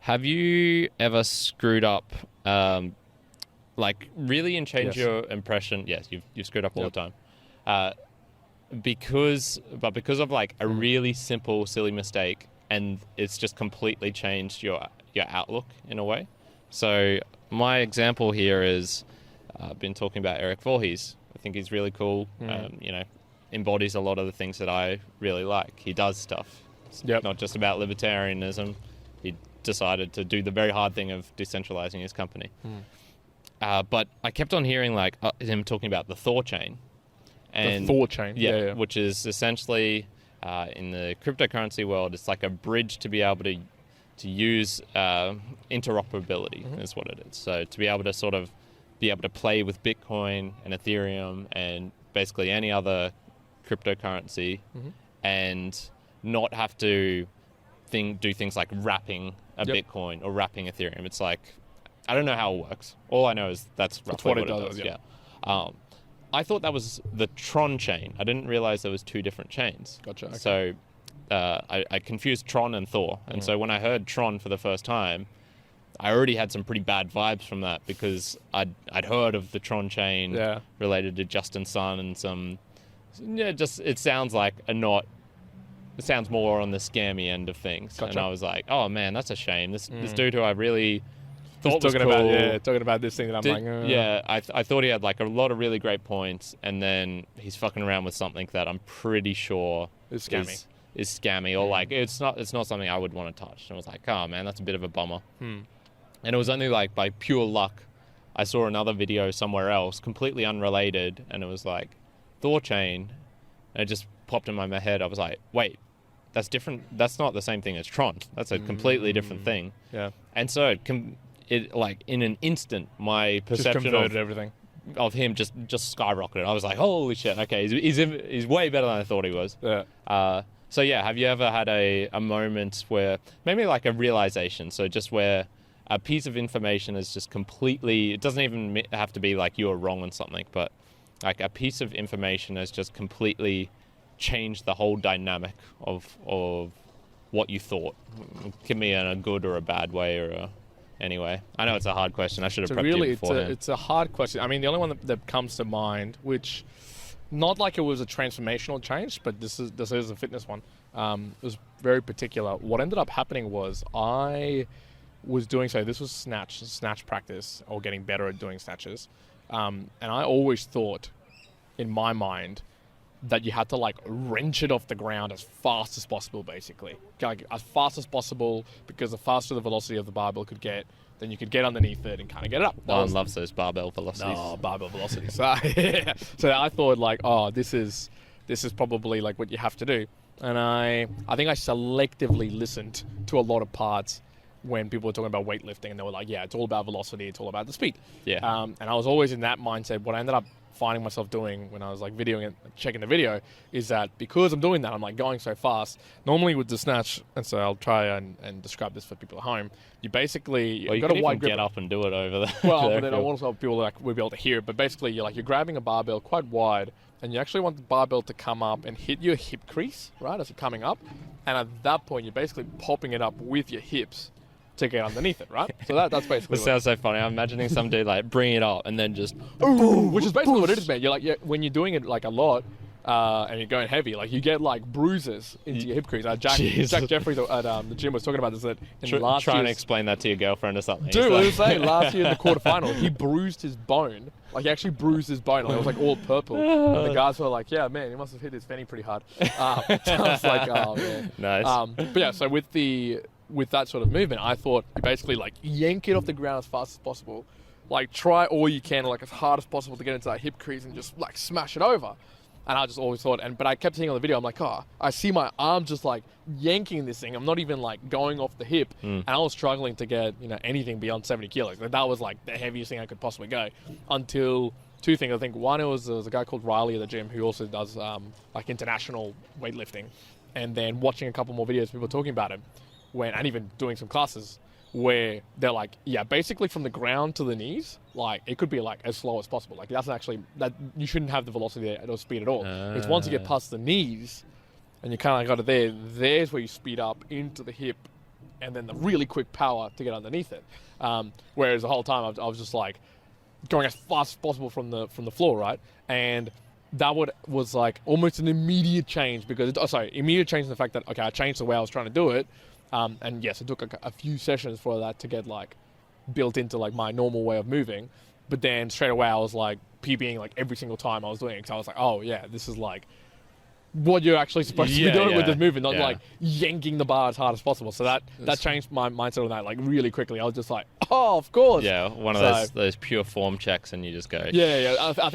Have you ever screwed up, like really and changed your impression? Yes, you've screwed up all the time. Because of like a really simple, silly mistake, and it's just completely changed your outlook in a way. So my example here is, I've been talking about Erik Vorhees. I think he's really cool. Embodies a lot of the things that I really like. He does stuff. It's not just about libertarianism. He decided to do the very hard thing of decentralizing his company. But I kept on hearing like him talking about the Thorchain. And the Thorchain, yeah, which is essentially in the cryptocurrency world, it's like a bridge to be able to use interoperability is what it is. So to be able to sort of be able to play with Bitcoin and Ethereum and basically any other cryptocurrency and not have to do things like wrapping a Bitcoin or wrapping Ethereum. It's like, I don't know how it works. All I know is that's roughly what it does. Yeah. I thought that was the Tron chain. I didn't realize there was two different chains. Gotcha. Okay. So I confused Tron and Thor. And so when I heard Tron for the first time, I already had some pretty bad vibes from that because I'd heard of the Tron chain related to Justin Sun and some... it sounds like it sounds more on the scammy end of things. Gotcha. And I was like, oh man, that's a shame. This dude who I really... thought was talking cool. talking about this thing that I'm Yeah, I thought he had like a lot of really great points, and then he's fucking around with something that I'm pretty sure is scammy. Is scammy, or like it's not something I would want to touch. And I was like, oh man, that's a bit of a bummer. And it was only like by pure luck I saw another video somewhere else, completely unrelated, and it was like Thorchain, and it just popped in my head. I was like, wait, that's different. That's not the same thing as Tron. That's a completely different thing. Yeah. And so it like in an instant, my perception of him just skyrocketed. I was like, holy shit, okay, he's way better than I thought he was. Yeah. So yeah, have you ever had a moment where maybe like a realization, so just where a piece of information is just completely, it doesn't even have to be like you were wrong on something, but like a piece of information has just completely changed the whole dynamic of what you thought? Give me in a good or a bad way or a... Anyway, I know it's a hard question. I should have prepped you beforehand. It's a hard question. I mean, the only one that comes to mind, which not like it was a transformational change, but this is a fitness one. It was very particular. What ended up happening was I was doing this was snatch practice, or getting better at doing snatches. And I always thought in my mind that you had to like wrench it off the ground as fast as possible, basically. Like as fast as possible, because the faster the velocity of the barbell could get, then you could get underneath it and kind of get it up. One loves those barbell velocities. Oh, barbell velocities. So I thought like, oh, this is probably like what you have to do. And I think I selectively listened to a lot of parts when people were talking about weightlifting, and they were like, yeah, it's all about velocity, it's all about the speed. Yeah. And I was always in that mindset. What I ended up finding myself doing when I was like videoing it, checking the video, is that because I'm doing that, I'm like going so fast. Normally with the snatch, and so I'll try and describe this for people at home. You basically you got a wide grip. Get up and do it over there. Well, but then also people like would be able to hear it. But basically, you're grabbing a barbell quite wide, and you actually want the barbell to come up and hit your hip crease, right, as it's coming up. And at that point, you're basically popping it up with your hips to get underneath it, right? So that's basically. It sounds so funny. I'm imagining some dude like bring it up and then just boom, which is basically what it is, man. You're like when you're doing it like a lot, and you're going heavy, like you get like bruises into your hip crease. Jack Jeffries at the gym was talking about this. That in last trying to explain that to your girlfriend or something. Dude, I was saying last year in the quarterfinal, he bruised his bone. Like he actually bruised his bone. Like, it was like all purple. And the guys were like, "Yeah, man, he must have hit his fanny pretty hard." So I was like, "Oh man." Nice. But yeah, so with that sort of movement, I thought you basically like yank it off the ground as fast as possible, like try all you can, like as hard as possible to get into that hip crease and just like smash it over. And I just always thought, but I kept seeing on the video, I'm like, I see my arm just like yanking this thing. I'm not even like going off the hip. And I was struggling to get, anything beyond 70 kilos. Like, that was like the heaviest thing I could possibly go, until two things. I think one, there was a guy called Riley at the gym who also does like international weightlifting. And then watching a couple more videos, people talking about him, and even doing some classes where they're like, yeah, basically from the ground to the knees, like it could be like as slow as possible. Like that's actually, that you shouldn't have the velocity or speed at all. It's once you get past the knees and you kind of got it there's where you speed up into the hip and then the really quick power to get underneath it. Whereas the whole time I was just like going as fast as possible from the floor, right? And that was like almost an immediate change immediate change in the fact that, okay, I changed the way I was trying to do it. And yes, it took a few sessions for that to get like built into like my normal way of moving. But then straight away I was like PBing like every single time I was doing it. Because I was like, oh yeah, this is like what you're actually supposed to be doing with this movement, not like yanking the bar as hard as possible. So that changed my mindset on that like really quickly. I was just like, oh, of course. Yeah, one of those pure form checks, and you just go. Yeah. I think